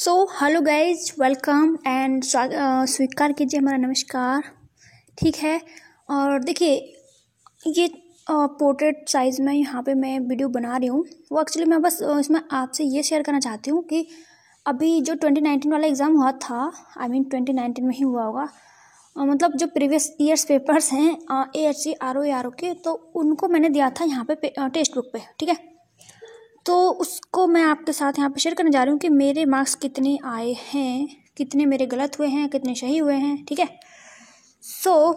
So hello guys, welcome and स्वीकार कीजिए हमारा नमस्कार। ठीक है। और देखिए, ये पोर्ट्रेट साइज़ में यहाँ पे मैं वीडियो बना रही हूँ। वो एक्चुअली मैं बस इसमें आपसे ये शेयर करना चाहती हूँ कि अभी जो 2019 वाला एग्ज़ाम हुआ था, आई मीन 2019 में ही हुआ होगा, मतलब जो प्रीवियस ईयर्स पेपर्स हैं AHC RO के, तो उनको मैंने दिया था यहाँ पे टेक्स्ट बुक पे। ठीक है, तो उसको मैं आपके साथ यहाँ पे शेयर करने जा रही हूँ कि मेरे मार्क्स कितने आए हैं, कितने मेरे गलत हुए हैं, कितने सही हुए हैं। ठीक है। सो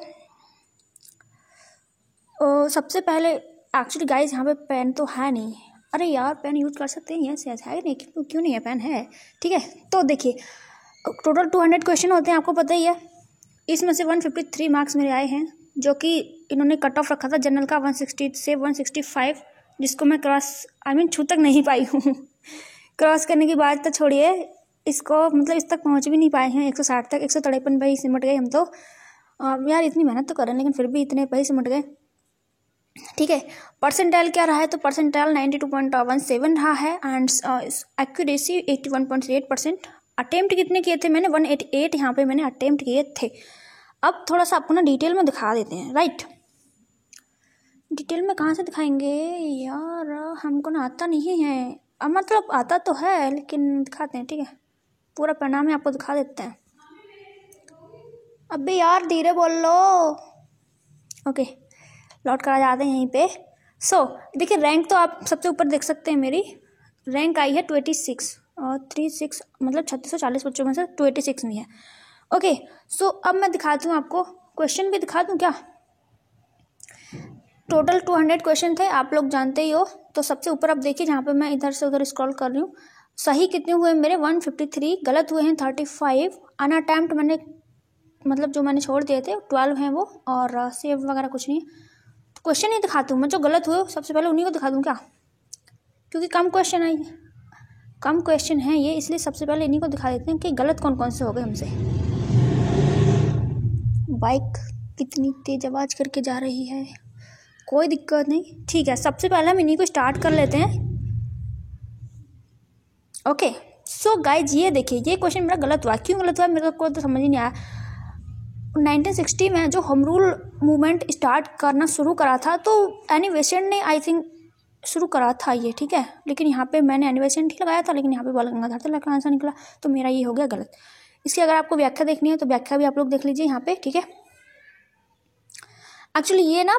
सबसे पहले एक्चुअली गाइज यहाँ पे पेन तो है नहीं। अरे यार, पेन यूज़ कर सकते हैं, यस यस है नहीं, क्यों नहीं है, पेन है। ठीक है, तो देखिए टोटल 200 क्वेश्चन होते हैं, आपको पता ही है। इसमें से 153 मार्क्स मेरे आए हैं, जो कि इन्होंने कट ऑफ रखा था जनरल का 160 से 165, जिसको मैं छू तक नहीं पाई हूँ। क्रॉस करने की बात तो छोड़िए, इसको मतलब इस तक पहुँच भी नहीं पाए हैं। 160 तक, 153 पे ही सिमट गए हम तो। यार इतनी मेहनत तो करें, लेकिन फिर भी इतने पे ही सिमट गए। ठीक है, परसेंटाइल क्या रहा है, तो परसेंटाइल 92.17 रहा है एंड एक्यूरेसी 81.8%। अटेम्प्ट कितने किए थे मैंने, 188 यहाँ पे मैंने अटेम्प्ट किए थे। अब थोड़ा सा आपको ना डिटेल में दिखा देते हैं, राइट। डिटेल में कहाँ से दिखाएंगे यार, हमको ना आता नहीं है। अब मतलब आता तो है, लेकिन दिखाते हैं। ठीक है, पूरा परिणाम ही आपको दिखा देते हैं। अबे यार धीरे बोल लो। ओके, लौट कर आ जाते हैं यहीं पे। सो देखिए, रैंक तो आप सबसे ऊपर देख सकते हैं। मेरी रैंक आई है 26 और 36, मतलब 3640 बच्चों में से 26 में है। ओके, सो अब मैं दिखाती हूँ आपको, क्वेश्चन भी दिखा दूँ क्या। टोटल 200 क्वेश्चन थे, आप लोग जानते ही हो। तो सबसे ऊपर आप देखिए, जहाँ पे मैं इधर से उधर स्क्रॉल कर रही हूँ, सही कितने हुए मेरे 153, गलत हुए हैं 35। अनअटेम्प्ट मैंने मतलब जो मैंने छोड़ दिए थे 12 हैं वो, और सेव वगैरह कुछ नहीं। तो क्वेश्चन ही दिखाती हूँ मैं, जो गलत हुए सबसे पहले उन्हीं को दिखा दूँ क्या, क्योंकि कम क्वेश्चन है ये, इसलिए सबसे पहले इन्हीं को दिखा देते हैं कि गलत कौन कौन से हो गए हमसे। बाइक कितनी तेज आवाज़ करके जा रही है, कोई दिक्कत नहीं। ठीक है, सबसे पहले हम इन्हीं को स्टार्ट कर लेते हैं। ओके, सो गाइज ये देखिए, ये क्वेश्चन मेरा गलत हुआ। क्यों गलत हुआ मेरे को तो समझ ही नहीं आया। 1960 में जो होम रूल मूवमेंट स्टार्ट करना शुरू करा था, तो एनी बेसेंट ने आई थिंक शुरू करा था ये। ठीक है, लेकिन यहाँ पे मैंने एनी बेसेंट ही लगाया था, लेकिन यहाँ पे बाल गंगाधर तिलक का आंसर निकला, तो मेरा ये हो गया गलत। इसकी अगर आपको व्याख्या देखनी है तो व्याख्या भी आप लोग देख लीजिए यहाँ पे। ठीक है, एक्चुअली ये ना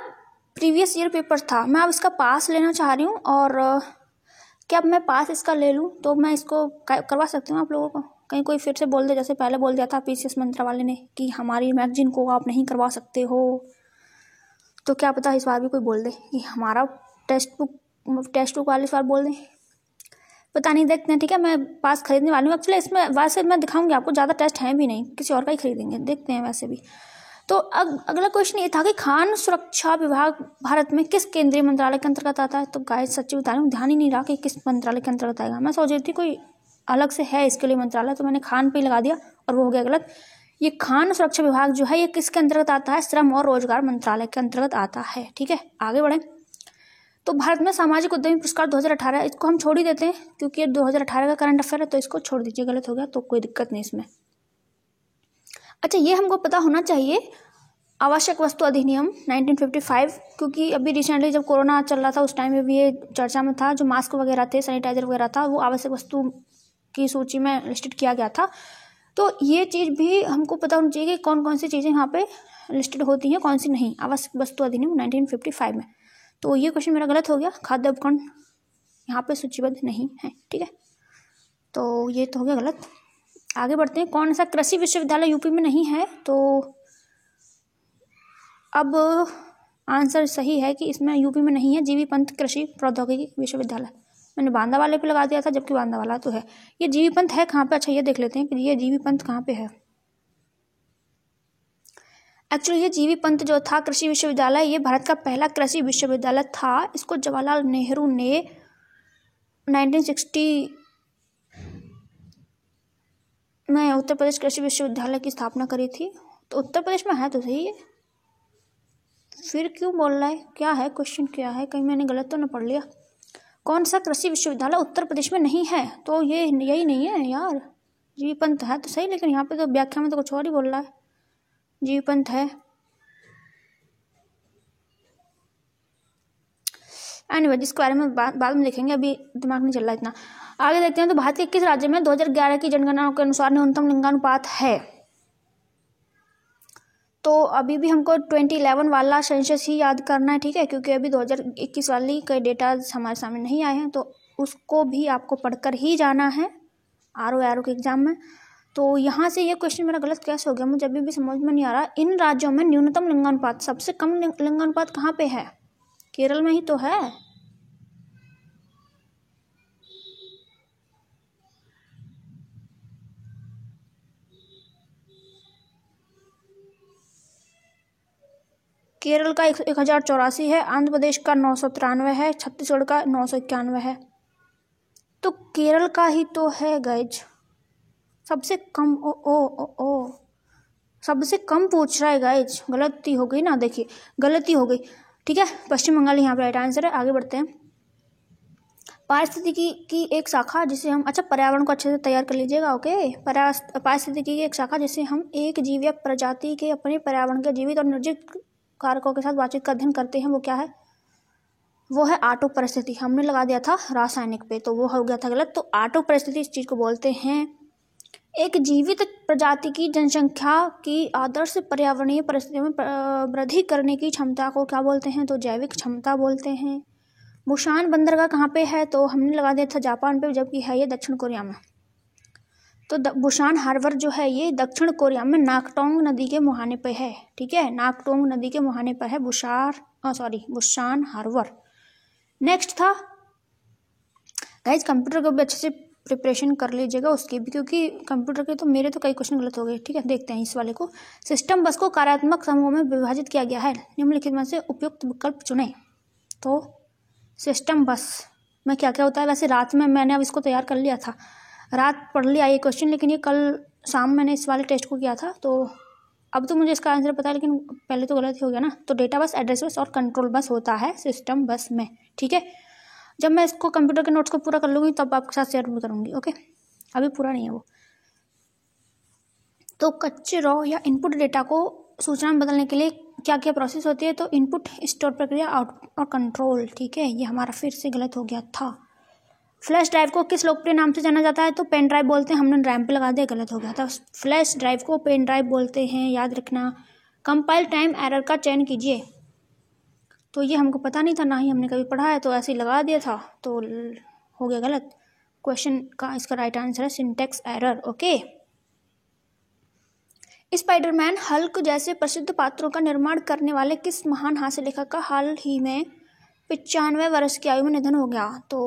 प्रीवियस ईयर पेपर था, मैं अब इसका पास लेना चाह रही हूँ। और क्या अब मैं पास इसका ले लूँ तो मैं इसको करवा सकती हूँ आप लोगों को। कहीं कोई फिर से बोल दे, जैसे पहले बोल दिया था PCS मंत्रा वाले ने कि हमारी मैगजीन को आप नहीं करवा सकते हो, तो क्या पता इस बार भी कोई बोल दे कि हमारा टेक्स्ट बुक वाले इस बार बोल दें, पता नहीं, देखते हैं। ठीक है, मैं पास खरीदने वाली हूँ। एक्चुअली इसमें वैसे मैं दिखाऊंगी आपको, ज़्यादा टेस्ट हैं भी नहीं, किसी और का ही खरीदेंगे, देखते हैं वैसे भी। तो अब अगला क्वेश्चन ये था कि खान सुरक्षा विभाग भारत में किस केंद्रीय मंत्रालय के अंतर्गत आता है। तो गाइस सच्ची बता रही हूँ, ध्यान ही नहीं रहा कि किस मंत्रालय के अंतर्गत आएगा। मैं सोच रही थी कोई अलग से है इसके लिए मंत्रालय, तो मैंने खान पे ही लगा दिया और वो हो गया गलत। ये खान सुरक्षा विभाग जो है, ये किसके अंतर्गत आता है, श्रम और रोजगार मंत्रालय के अंतर्गत आता है। ठीक है, आगे बढ़े। तो भारत में सामाजिक उद्यमी पुरस्कार 2018, इसको हम छोड़ ही देते हैं क्योंकि ये 2018 का करंट अफेयर है, तो इसको छोड़ दीजिए, गलत हो गया तो कोई दिक्कत नहीं इसमें। अच्छा, ये हमको पता होना चाहिए, आवश्यक वस्तु अधिनियम 1955, क्योंकि अभी रिसेंटली जब कोरोना चल रहा था उस टाइम में भी ये चर्चा में था। जो मास्क वगैरह थे, सैनिटाइजर वगैरह था, वो आवश्यक वस्तु की सूची में लिस्टेड किया गया था। तो ये चीज़ भी हमको पता होनी चाहिए कि कौन कौन सी चीज़ें यहाँ पे लिस्टेड होती हैं, कौन सी नहीं, आवश्यक वस्तु अधिनियम 1955 में। तो ये क्वेश्चन मेरा गलत हो गया, खाद्य उपकरण यहाँ पे सूचीबद्ध नहीं है। ठीक है, तो ये तो हो गया गलत। आगे बढ़ते हैं, कौन सा कृषि विश्वविद्यालय यूपी में नहीं है। तो अब आंसर सही है कि इसमें यूपी में नहीं है, जीवी पंत कृषि प्रौद्योगिकी विश्वविद्यालय। मैंने बांदा वाले पे लगा दिया था, जबकि बांदा वाला तो है। ये जीवी पंत है कहाँ पे, अच्छा ये देख लेते हैं कि ये जीवी पंत कहाँ पे है। एक्चुअली ये जीवी पंत जो था कृषि विश्वविद्यालय, ये भारत का पहला कृषि विश्वविद्यालय था। इसको जवाहरलाल नेहरू ने 1960 में उत्तर प्रदेश कृषि विश्वविद्यालय की स्थापना करी थी। तो उत्तर प्रदेश में है तो सही है, फिर क्यों बोल रहा है, क्या है क्वेश्चन, क्या है, कहीं मैंने गलत तो न पढ़ लिया। कौन सा कृषि विश्वविद्यालय उत्तर प्रदेश में नहीं है, तो ये यही नहीं है यार, जीवी पंथ है तो सही, लेकिन यहाँ पे तो व्याख्या में तो कुछ और ही बोल रहा है। जीवी पंथ है। एनीवे, जिसके बारे में बाद में देखेंगे, अभी दिमाग नहीं चल रहा इतना। आगे देखते हैं। तो भारत के किस राज्य में 2011 की जनगणना के अनुसार न्यूनतम लिंगानुपात है? तो अभी भी हमको 2011 वाला सेंसस ही याद करना है, ठीक है, क्योंकि अभी 2021 वाली के डेटा हमारे सामने नहीं आए हैं, तो उसको भी आपको पढ़कर ही जाना है आर के एग्जाम में। तो यहाँ से ये क्वेश्चन मेरा गलत कैसे हो गया, मुझे अभी भी समझ में नहीं आ रहा। इन राज्यों में न्यूनतम लिंगानुपात, सबसे कम लिंगानुपात कहाँ पे है? केरल में ही तो है। केरल का 1084 है, आंध्र प्रदेश का 993 है, छत्तीसगढ़ का 991 है। तो केरल का ही तो है गाइज सबसे कम। ओ सबसे कम पूछ रहा है गाइज, गलती हो गई ना, देखिए गलती हो गई, ठीक है। पश्चिम बंगाल यहाँ पे राइट आंसर है। आगे बढ़ते हैं। पारिस्थितिकी की एक शाखा जिसे हम, अच्छा पर्यावरण को अच्छे से तैयार कर लीजिएगा, ओके। पारिस्थितिकी की एक शाखा जिसे हम एक जीव या प्रजाति के अपने पर्यावरण के जीवित और निर्जीव कारकों के साथ बातचीत का अध्ययन करते हैं, वो क्या है? वो है आटो परिस्थिति। हमने लगा दिया था रासायनिक पे, तो वो हो गया था गलत। तो आटो परिस्थिति इस चीज को बोलते हैं। एक जीवित प्रजाति की जनसंख्या की आदर्श पर्यावरणीय परिस्थितियों में वृद्धि करने की क्षमता को क्या बोलते हैं? तो जैविक क्षमता बोलते हैं। बुसान बंदरगाह कहाँ पे है? तो हमने लगा दिया था जापान पे, जबकि है ये दक्षिण कोरिया में। तो बुसान हार्बर जो है ये दक्षिण कोरिया में नाकटोंग नदी के मुहाने पे है, ठीक है। नाकटोंग नदी के मुहाने पर है बुसान हार्बर। नेक्स्ट था गाइज, कंप्यूटर को भी अच्छे से प्रिपरेशन कर लीजिएगा उसकी भी, क्योंकि कंप्यूटर के तो मेरे तो कई क्वेश्चन गलत हो गए, ठीक है। देखते हैं इस वाले को। सिस्टम बस को कार्यात्मक समूह में विभाजित किया गया है, निम्नलिखित में से उपयुक्त विकल्प चुनें। तो सिस्टम बस में क्या क्या होता है? वैसे रात में मैंने अब इसको तैयार कर लिया था, रात पढ़ लिया ये क्वेश्चन, लेकिन ये कल शाम मैंने इस वाले टेस्ट को किया था, तो अब तो मुझे इसका आंसर पता है, लेकिन पहले तो गलत ही हो गया ना। तो डेटा बस, एड्रेस बस और कंट्रोल बस होता है सिस्टम बस में, ठीक है। जब मैं इसको कंप्यूटर के नोट्स को पूरा कर लूँगी तब आपके साथ शेयर भी करूँगी, ओके। अभी पूरा नहीं है वो। तो कच्चे रॉ या इनपुट डेटा को सूचना में बदलने के लिए क्या क्या प्रोसेस होती है? तो इनपुट, स्टोर प्रक्रिया, आउटपुट और कंट्रोल, ठीक है। ये हमारा फिर से गलत हो गया था। फ्लैश ड्राइव को किस लोकप्रिय नाम से जाना जाता है? तो पेन ड्राइव बोलते हैं, हमने रैम पे लगा दिया, गलत हो गया था। फ्लैश ड्राइव को पेन ड्राइव बोलते हैं, याद रखना। कंपाइल टाइम एरर का चयन कीजिए, तो ये हमको पता नहीं था, ना ही हमने कभी पढ़ा है, तो ऐसे ही लगा दिया था, तो हो गया गलत। क्वेश्चन का इसका राइट आंसर है syntax error, okay. Spiderman Hulk जैसे प्रसिद्ध पात्रों का निर्माण करने वाले किस महान हास्य लेखक का हाल ही में 95 वर्ष की आयु में निधन हो गया? तो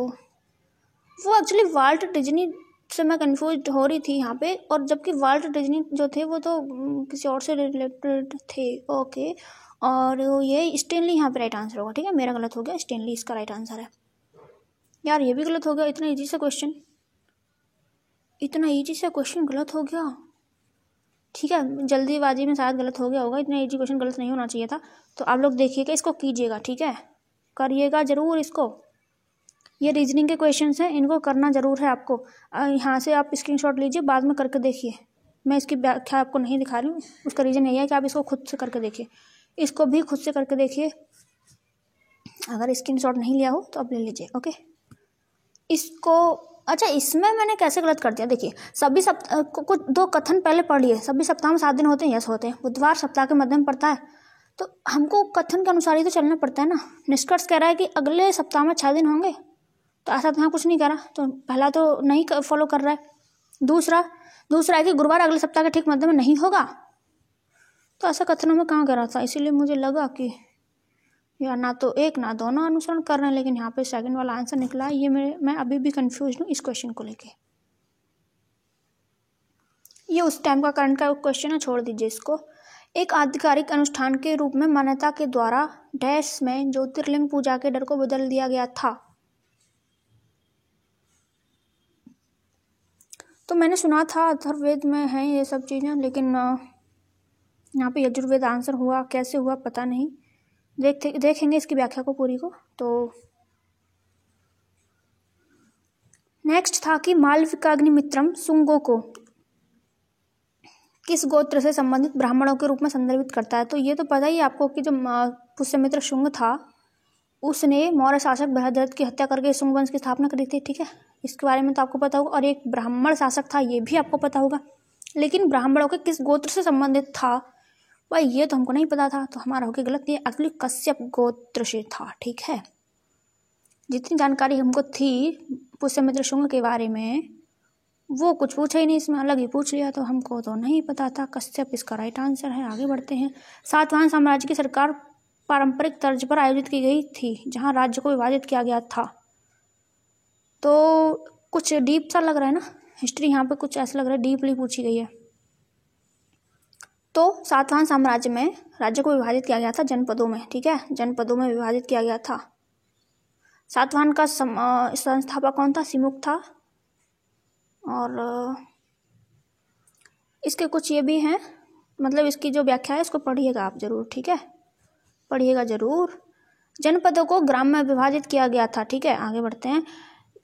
वो एक्चुअली वाल्ट डिज्नी से मैं कंफ्यूज हो रही थी यहाँ पे, और जबकि वाल्ट डिज्नी जो थे वो तो किसी और से रिलेटेड थे, ओके। और ये स्टेनली यहाँ पे राइट आंसर होगा, ठीक है। मेरा गलत हो गया, स्टेनली इसका राइट आंसर है। यार ये भी गलत हो गया, इतना इजी सा क्वेश्चन, इतना इजी सा क्वेश्चन गलत हो गया, ठीक है। जल्दीबाजी में शायद गलत हो गया होगा, इतना इजी क्वेश्चन गलत नहीं होना चाहिए था। तो आप लोग देखिएगा, इसको कीजिएगा, ठीक है, करिएगा ज़रूर इसको। ये रीजनिंग के क्वेश्चन हैं, इनको करना ज़रूर है आपको। यहाँ से आप स्क्रीनशॉट लीजिए, बाद में करके देखिए। मैं इसकी व्याख्या आपको नहीं दिखा रही हूँ, उसका रीज़न यही है कि आप इसको खुद से करके देखिए, इसको भी खुद से करके देखिए। अगर स्क्रीनशॉट नहीं लिया हो तो आप ले लीजिए, ओके। इसको, अच्छा इसमें मैंने कैसे गलत कर दिया, देखिए सभी सप्ताह कुछ 2 कथन पहले पढ़ लिए। सभी सप्ताह में 7 दिन होते हैं, यस होते हैं। बुधवार सप्ताह के मध्य में पड़ता है, तो हमको कथन के अनुसार ही तो चलना पड़ता है ना। निष्कर्ष कह रहा है कि अगले सप्ताह में 6 दिन होंगे, तो ऐसा तो यहाँ कुछ नहीं कह रहा, तो पहला तो नहीं फॉलो कर रहा है। दूसरा है कि गुरुवार अगले सप्ताह के ठीक मध्य में नहीं होगा, तो ऐसा कथनों में कहाँ कह रहा था, इसीलिए मुझे लगा कि या ना तो एक ना दोनों अनुसरण कर रहे हैं, लेकिन यहाँ पे सेकंड वाला आंसर निकला है। ये मैं अभी भी कंफ्यूज हूँ इस क्वेश्चन को लेके। ये उस टाइम का करंट का क्वेश्चन है, छोड़ दीजिए इसको। एक आधिकारिक अनुष्ठान के रूप में मान्यता के द्वारा डैश में ज्योतिर्लिंग पूजा के डर को बदल दिया गया था। तो मैंने सुना था अथर्ववेद में है ये सब चीज़ें, लेकिन यहाँ पे यजुर्वेद आंसर हुआ, कैसे हुआ पता नहीं, देखेंगे इसकी व्याख्या को पूरी को। तो नेक्स्ट था कि मालविकाग्निमित्रम सुंगो को किस गोत्र से संबंधित ब्राह्मणों के रूप में संदर्भित करता है? तो ये तो पता ही है आपको कि जो पुष्यमित्र शुंग था उसने मौर्य शासक बृहद्रथ की हत्या करके शुंग वंश की स्थापना करी थी, ठीक है, इसके बारे में तो आपको पता होगा। और एक ब्राह्मण शासक था, ये भी आपको पता होगा, लेकिन ब्राह्मणों के किस गोत्र से संबंधित था भाई ये तो हमको नहीं पता था, तो हमारा होके गलत। ये एक्चुअली कश्यप गोत्र से था, ठीक है। जितनी जानकारी हमको थी पुष्यमित्र शुंग के बारे में वो कुछ पूछा ही नहीं, इसमें अलग ही पूछ लिया, तो हमको तो नहीं पता था। कश्यप इसका राइट आंसर है। आगे बढ़ते हैं। सातवाहन साम्राज्य की सरकार पारंपरिक तर्ज पर आयोजित की गई थी, जहां राज्य को विभाजित किया गया था। तो कुछ डीप सा लग रहा है ना हिस्ट्री, यहाँ पे कुछ ऐसा लग रहा है डीपली पूछी गई है। तो सातवाहन साम्राज्य में राज्य को विभाजित किया गया था जनपदों में, ठीक है, जनपदों में विभाजित किया गया था। सातवाहन का संस्थापक कौन था? सिमुक था। और इसके कुछ ये भी हैं, मतलब इसकी जो व्याख्या है इसको पढ़िएगा आप जरूर, ठीक है, पढ़िएगा जरूर। जनपदों को ग्राम में विभाजित किया गया था, ठीक है। आगे बढ़ते हैं।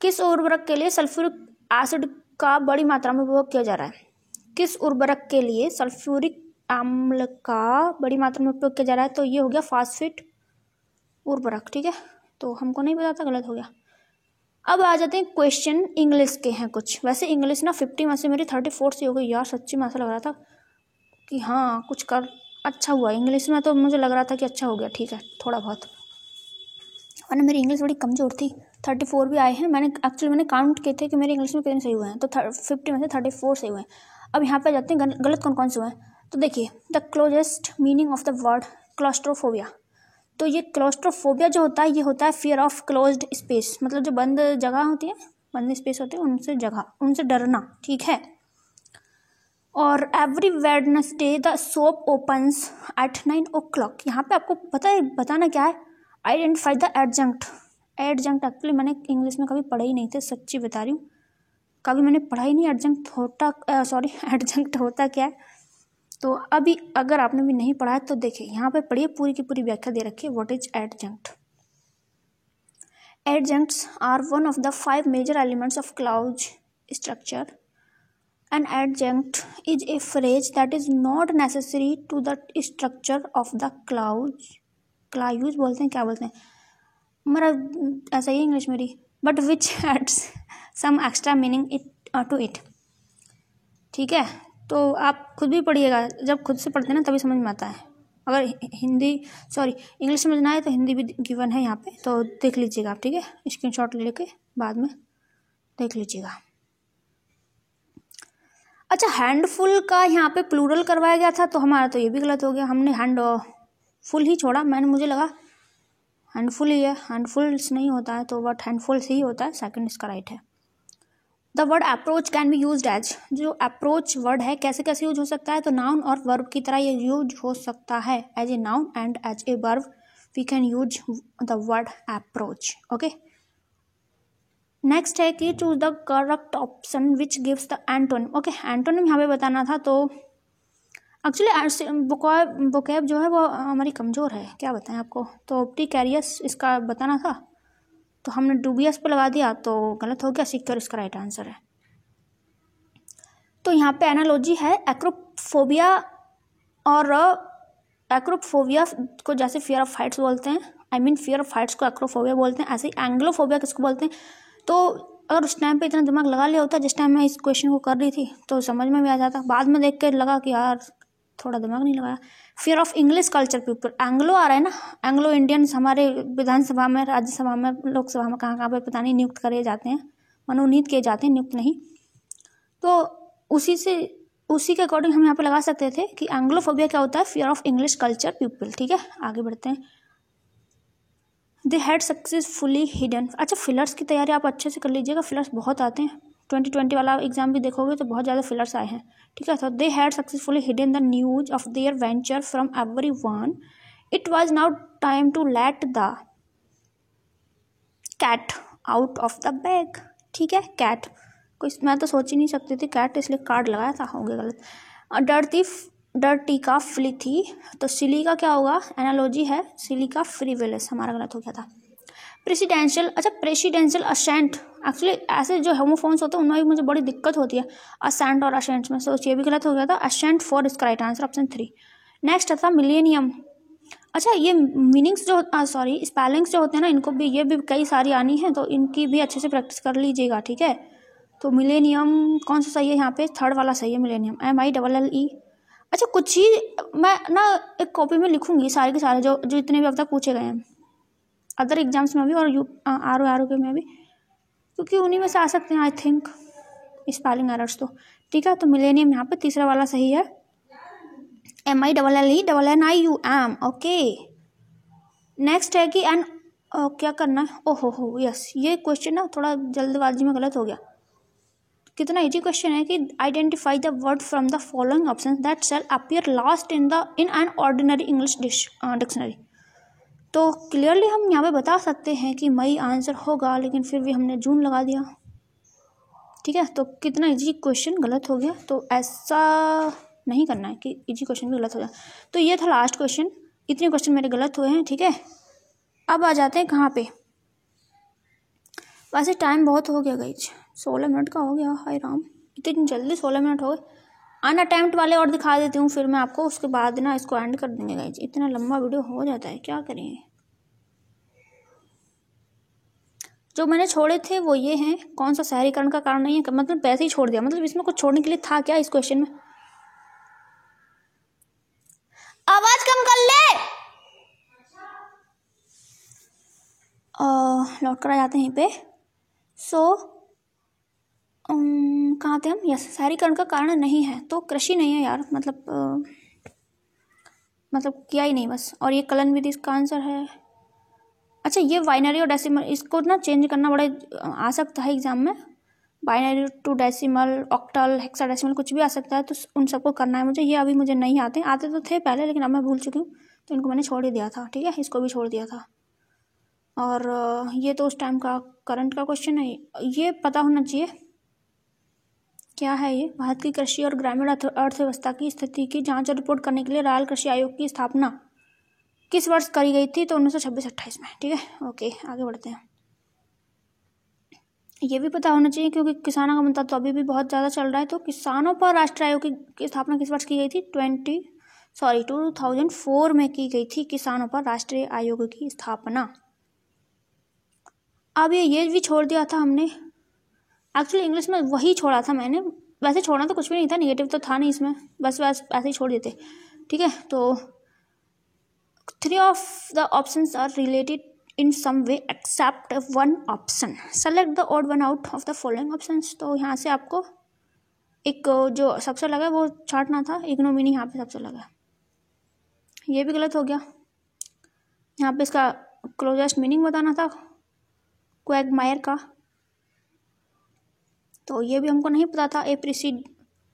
किस उर्वरक के लिए सल्फ्यूरिक एसिड का बड़ी मात्रा में उपयोग किया जा रहा है? किस उर्वरक के लिए सल्फ्यूरिक अम्ल का बड़ी मात्रा में उपयोग किया जा रहा है? तो ये हो गया फास्फेट उर्वरक, ठीक है। तो हमको नहीं पता था, गलत हो गया। अब आ जाते हैं क्वेश्चन इंग्लिश के हैं कुछ। वैसे इंग्लिश ना 50 में से मेरी 34 से हो गई यार, सच्ची में ऐसा लग रहा था कि हाँ कुछ कर अच्छा हुआ इंग्लिश में, तो मुझे लग रहा था कि अच्छा हो गया, ठीक है, थोड़ा बहुत, वरना मेरी इंग्लिश बड़ी कमज़ोर थी। 34 भी आए हैं, मैंने काउंट किए थे कि मेरे इंग्लिश में कितने सही हुए हैं, तो 50 में से 34 सही हुए हैं। अब यहाँ पे जाते हैं गलत कौन कौन से हुए हैं। तो देखिए, the closest meaning of the word claustrophobia. तो ये क्लॉस्ट्रोफोबिया जो होता है ये होता है फियर ऑफ क्लोज्ड स्पेस, मतलब जो बंद जगह होती है, बंद स्पेस होती है, उनसे डरना, ठीक है। और every Wednesday the shop opens eight 9 o'clock। यहाँ पे आपको पता है बताना क्या है? Identify the adjunct. Adjunct actually मैंने इंग्लिश में कभी पढ़ा ही नहीं थे, सच्ची बता रही हूँ, कभी मैंने पढ़ा ही नहीं एडजंक्ट होता क्या है। तो अभी अगर आपने भी नहीं पढ़ा है तो देखिए यहाँ पे पढ़िए, पूरी की पूरी व्याख्या दे रखी है। What is adjunct? Adjuncts are one of the 5 major elements of clause structure. An adjunct is a phrase that is not necessary to the structure of the clause बोलते हैं, क्या बोलते हैं, मेरा ऐसा ही इंग्लिश मेरी, but which adds some extra meaning to it, ठीक है। तो आप खुद भी पढ़िएगा, जब खुद से पढ़ते हैं ना तभी समझ में आता है। अगर इंग्लिश समझना है तो हिंदी भी गिवन है यहाँ पे, तो देख लीजिएगा आप, ठीक है, स्क्रीनशॉट लेके बाद में देख लीजिएगा। अच्छा, हैंडफुल का यहाँ पे प्लूरल करवाया गया था, तो हमारा तो ये भी गलत हो गया, हमने हैंडफुल ही छोड़ा। मुझे लगा हैंडफुल ही है, हैंडफुल्स नहीं होता है, तो बट हैंडफुल्स ही होता है, सेकंड इसका राइट है। The word approach can be used as, जो अप्रोच वर्ड है कैसे कैसे यूज हो सकता है? तो नाउन और वर्ब की तरह ये यूज हो सकता है, as a noun and as a verb we can use the word approach, okay. Next है कि choose the correct option which gives the antonym. Okay, antonym यहाँ पे बताना था, तो एक्चुअली वोकैब जो है वो हमारी कमज़ोर है, क्या बताएं आपको। तो प्रीकैरियस इसका बताना था, तो हमने डूबियस पे लगा दिया, तो गलत हो गया। सिक्योर इसका राइट आंसर है। तो यहाँ पे एनालॉजी है एक्रोफोबिया, और एक्रोफोबिया को जैसे फियर ऑफ हाइट्स बोलते हैं, फियर ऑफ हाइट्स को एक्रोफोबिया बोलते हैं, ऐसे ही एंग्लोफोबिया किसको बोलते हैं? तो अगर उस टाइम पे इतना दिमाग लगा लिया होता जिस टाइम मैं इस क्वेश्चन को कर रही थी तो समझ में भी आ जाता। बाद में देख के लगा कि यार थोड़ा दिमाग नहीं लगाया। Fear of English culture people, Anglo आ रहा है ना, एंग्लो इंडियंस हमारे विधानसभा में, राज्यसभा में, लोकसभा में, कहाँ पे पता नहीं नियुक्त करे जाते हैं, मनोनीत किए जाते हैं, नियुक्त नहीं। तो उसी के अकॉर्डिंग हम यहाँ पे लगा सकते थे कि एंग्लोफोबिया क्या होता है? Fear of English culture people, ठीक है। आगे बढ़ते हैं। दे हैड सक्सेसफुली हिडन। अच्छा, फिलर्स की तैयारी आप अच्छे से कर लीजिएगा, फिलर्स बहुत आते हैं, 2020 वाला एग्जाम भी देखोगे तो बहुत ज़्यादा फिलर्स आए हैं, ठीक है। तो they had successfully hidden the news of their venture from everyone, it was now time to let the cat out of the bag, ठीक है। कैट कोई, मैं तो सोच ही नहीं सकती थी कैट, इसलिए कार्ड लगाया था, हो गया गलत। डर्टी का फ्ली थी, तो सिली का क्या होगा? एनालॉजी है, सिली का फ्रीवेलेस, हमारा गलत हो गया था। प्रेसिडेंशियल, अच्छा प्रेसिडेंशियल असेंट, एक्चुअली ऐसे जो होमोफोन्स होते हैं उनमें भी मुझे बड़ी दिक्कत होती है असेंट और असेंट में, सो ये भी गलत हो गया था। असेंट 4 इसका राइट आंसर, ऑप्शन 3। नेक्स्ट था मिलेनियम। अच्छा ये मीनिंग्स जो सॉरी स्पेलिंग्स जो होते हैं ना, इनको भी ये भी कई सारी आनी है, तो इनकी भी अच्छे से प्रैक्टिस कर लीजिएगा, ठीक है। तो मिलेनियम कौन सा सही है यहाँ पे, थर्ड वाला सही है मिलेनियम, MILLE। अच्छा कुछ ही मैं ना एक कॉपी में लिखूंगी सारे के सारे जो जो इतने भी अब तक पूछे गए हैं अदर एग्जाम्स में भी और RO के में भी, क्योंकि उन्हीं में से आ सकते हैं आई थिंक स्पेलिंग एरर्स तो, ठीक है। तो मिलेनियम यहाँ पे तीसरा वाला सही है, MILLENNIUM, ओके। नेक्स्ट है कि एन क्या करना है, ओहो हो यस, ये क्वेश्चन ना थोड़ा जल्दबाजी में गलत हो गया। कितना इजी क्वेश्चन है कि identify the word from the following option that shell appear last in an ordinary English dictionary. तो क्लियरली हम यहाँ पे बता सकते हैं कि मई आंसर होगा, लेकिन फिर भी हमने जून लगा दिया, ठीक है। तो कितना इजी क्वेश्चन गलत हो गया, तो ऐसा नहीं करना है कि इजी क्वेश्चन भी गलत हो जाए। तो ये था लास्ट क्वेश्चन, इतने क्वेश्चन मेरे गलत हुए हैं, ठीक है। अब आ जाते हैं कहाँ पे, वैसे टाइम बहुत हो गया गाइज, 16 मिनट का हो गया, हाय राम इतनी जल्दी 16 मिनट हो गए। अनअटेम्प्ट वाले और दिखा देती हूँ फिर मैं आपको, उसके बाद ना इसको एंड कर देंगे गाइज, इतना लंबा वीडियो हो जाता है, क्या करेंगे। जो मैंने छोड़े थे वो ये हैं, कौन सा शहरीकरण का कारण नहीं है, मतलब पैसे ही छोड़ दिया, मतलब इसमें कुछ छोड़ने के लिए था क्या इस क्वेश्चन में। आवाज कम कर ले। लौट कर आ जाते हैं यहीं पे। सो कहाँ थे हम, यस शहरीकरण का कारण नहीं है, तो कृषि नहीं है यार, मतलब किया ही नहीं बस, और ये कलन विधि इसका आंसर है। अच्छा ये बाइनरी और डेसिमल, इसको ना चेंज करना बड़ा आ सकता है एग्जाम में, binary to decimal, octal, hexadecimal कुछ भी आ सकता है, तो उन सबको करना है मुझे, ये अभी मुझे नहीं आते तो थे पहले, लेकिन अब मैं भूल चुकी हूँ, तो इनको मैंने छोड़ ही दिया था, ठीक है, इसको भी छोड़ दिया था। और ये तो उस टाइम का करंट का क्वेश्चन है, ये पता होना चाहिए क्या है ये, भारत की कृषि और ग्रामीण अर्थव्यवस्था की स्थिति की जांच और रिपोर्ट करने के लिए रायल कृषि आयोग की स्थापना किस वर्ष करी गई थी, तो 1926-28 में, ठीक है। ओके आगे बढ़ते हैं। ये भी पता होना चाहिए क्योंकि किसानों का मुद्दा तो अभी भी बहुत ज़्यादा चल रहा है, तो किसानों पर राष्ट्रीय आयोग की स्थापना किस वर्ष की गई थी, 2004 में की गई थी किसानों पर राष्ट्रीय आयोग की स्थापना। अब ये भी छोड़ दिया था हमने, एक्चुअली इंग्लिश में वही छोड़ा था मैंने, वैसे छोड़ना तो कुछ भी नहीं था, निगेटिव तो था नहीं इसमें, बस ऐसे ही छोड़ देते, ठीक है। तो 3 of the options are related in some way except one option, select the odd one out of the following options। तो यहाँ से आपको एक जो सबसे लगा वो छांटना था, इग्नोमिनी यहाँ पे सबसे लगा, ये भी गलत हो गया। यहाँ पे इसका क्लोजेस्ट मीनिंग बताना था क्वैगमायर का, तो ये भी हमको नहीं पता था।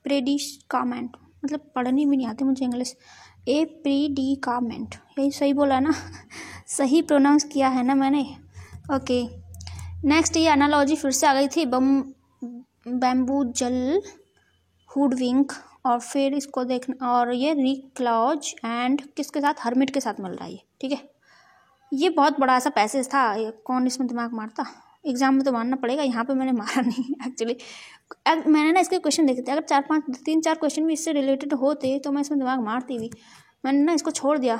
प्रेडिकामेंट, मतलब पढ़नी भी नहीं आती मुझे इंग्लिश, प्रेडिकामेंट, यही सही बोला है ना सही प्रोनाउंस किया है ना मैंने, ओके। नेक्स्ट ये एनालॉजी फिर से आ गई थी, बैम्बू जल, हुडविंक, और फिर इसको देखना, और ये रिक्लॉज एंड किसके साथ, हर्मिट के साथ मिल रहा है, ठीक है। ये बहुत बड़ा ऐसा पैसेज था, ये कौन इसमें दिमाग मारता, एग्जाम में तो मारना पड़ेगा, यहाँ पे मैंने मारा नहीं एक्चुअली, मैंने ना इसके क्वेश्चन देखे थे, अगर 3-4 क्वेश्चन भी इससे रिलेटेड होते तो मैं इसमें दिमाग मारती भी, मैंने ना इसको छोड़ दिया,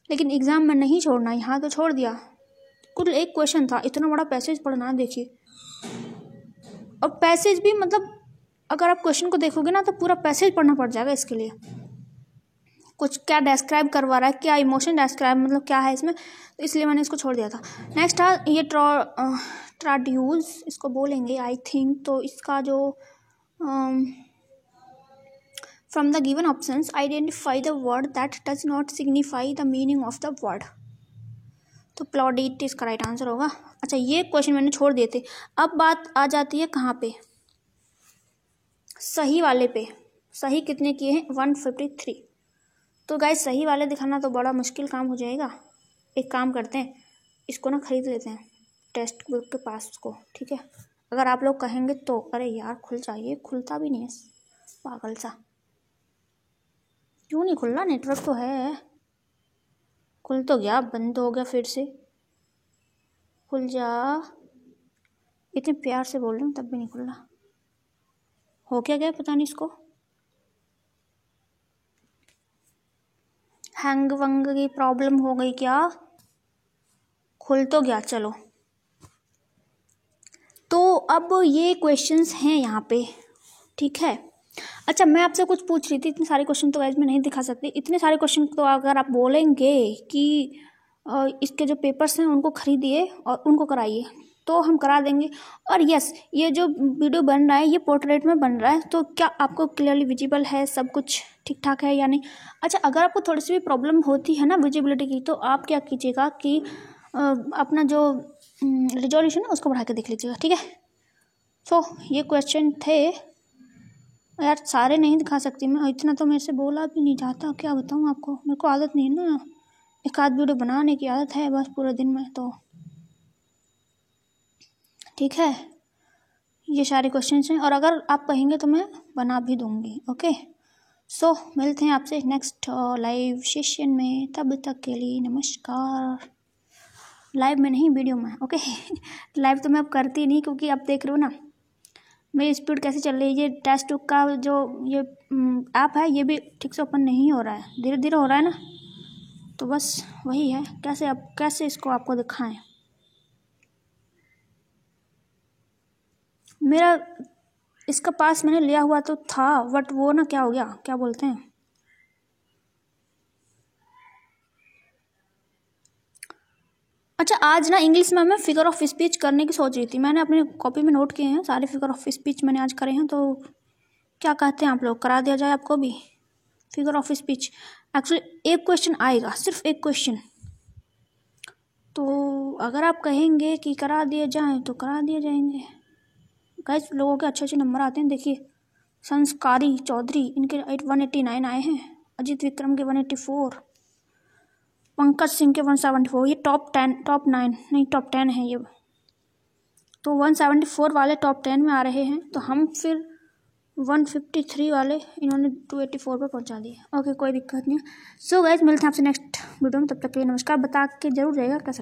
लेकिन एग्जाम में नहीं छोड़ना, यहाँ तो छोड़ दिया। कुल एक क्वेश्चन था, इतना बड़ा पैसेज पढ़ना, देखिए, और पैसेज भी मतलब अगर आप क्वेश्चन को देखोगे ना तो पूरा पैसेज पढ़ना पड़ जाएगा इसके लिए, कुछ क्या डिस्क्राइब करवा रहा है, क्या इमोशन डिस्क्राइब, मतलब क्या है इसमें, तो इसलिए मैंने इसको छोड़ दिया था। नेक्स्ट था ये ट्राड्यूज इसको बोलेंगे आई थिंक, तो इसका जो from the given options identify the word that does not signify the meaning of the word, तो प्लॉडिट इसका राइट आंसर होगा। अच्छा ये क्वेश्चन मैंने छोड़ दिए थे। अब बात आ जाती है कहाँ पे, सही वाले पे। सही कितने किए हैं, 153। तो गाइस सही वाले दिखाना तो बड़ा मुश्किल काम हो जाएगा, एक काम करते हैं, इसको ना खरीद लेते हैं टेक्स्ट बुक के पास को, ठीक है। अगर आप लोग कहेंगे तो, अरे यार खुल जाइए, खुलता भी नहीं है पागल सा, क्यों नहीं खुल रहा, नेटवर्क तो है, खुल तो गया, बंद हो गया फिर से, खुल जा, इतने प्यार से बोल रही हूँ तब भी नहीं खुल रहा। हो क्या गया पता नहीं इसको, हैंग वंग की प्रॉब्लम हो गई क्या? खुल तो गया, चलो। तो अब ये क्वेश्चंस हैं यहाँ पे, ठीक है। अच्छा, मैं आपसे कुछ पूछ रही थी, इतने सारे क्वेश्चन तो गाइस मैं नहीं दिखा सकती। इतने सारे क्वेश्चन तो अगर आप बोलेंगे कि इसके जो पेपर्स हैं उनको खरीदिए और उनको कराइए तो हम करा देंगे। और यस, ये जो वीडियो बन रहा है ये पोर्ट्रेट में बन रहा है, तो क्या आपको क्लियरली विजिबल है, सब कुछ ठीक ठाक है या नहीं? अच्छा, अगर आपको थोड़ी सी भी प्रॉब्लम होती है ना विजिबिलिटी की, तो आप क्या कीजिएगा कि अपना जो रिजोल्यूशन है उसको बढ़ा के देख लीजिएगा, ठीक है। सो ये क्वेश्चन थे यार, सारे नहीं दिखा सकती मैं, इतना तो मेरे से बोला भी नहीं जाता, क्या बताऊँ आपको, मेरे को आदत नहीं है ना, एक आध वीडियो बनाने की आदत है बस पूरे दिन में, तो ठीक है। ये सारे क्वेश्चंस हैं और अगर आप कहेंगे तो मैं बना भी दूँगी, ओके। सो मिलते हैं आपसे नेक्स्ट लाइव सेशन में, तब तक के लिए नमस्कार। लाइव में नहीं, वीडियो में, ओके। लाइव तो मैं अब करती नहीं, क्योंकि आप देख रहे हो ना मेरी स्पीड कैसे चल रही है। ये टेस्ट का जो ये ऐप है ये भी ठीक से ओपन नहीं हो रहा है, धीरे धीरे हो रहा है ना, तो बस वही है, कैसे इसको आपको दिखाएं। मेरा इसका पास मैंने लिया हुआ तो था, बट वो ना क्या हो गया, क्या बोलते हैं, अच्छा आज ना इंग्लिश में मैं फिगर ऑफ स्पीच करने की सोच रही थी, मैंने अपनी कॉपी में नोट किए हैं सारे फिगर ऑफ स्पीच मैंने आज करे हैं, तो क्या कहते हैं आप लोग, करा दिया जाए आपको भी फिगर ऑफ स्पीच। एक्चुअली एक क्वेश्चन आएगा, सिर्फ एक क्वेश्चन, तो अगर आप कहेंगे कि करा दिए जाएं तो करा दिए जाएंगे। गाइस लोगों के अच्छे अच्छे नंबर आते हैं, देखिए संस्कारी चौधरी इनके 189 आए हैं, अजीत विक्रम के 184, पंकज सिंह के 174, ये टॉप 9 नहीं टॉप 10 है ये, तो 174 वाले टॉप 10 में आ रहे हैं, तो हम फिर 153 वाले इन्होंने 284 पर पहुंचा दिए, ओके कोई दिक्कत नहीं। सो गाइस मिलते हैं आपसे नेक्स्ट वीडियो में, तब तक के लिए नमस्कार। बता के जरूर रहेगा कैसा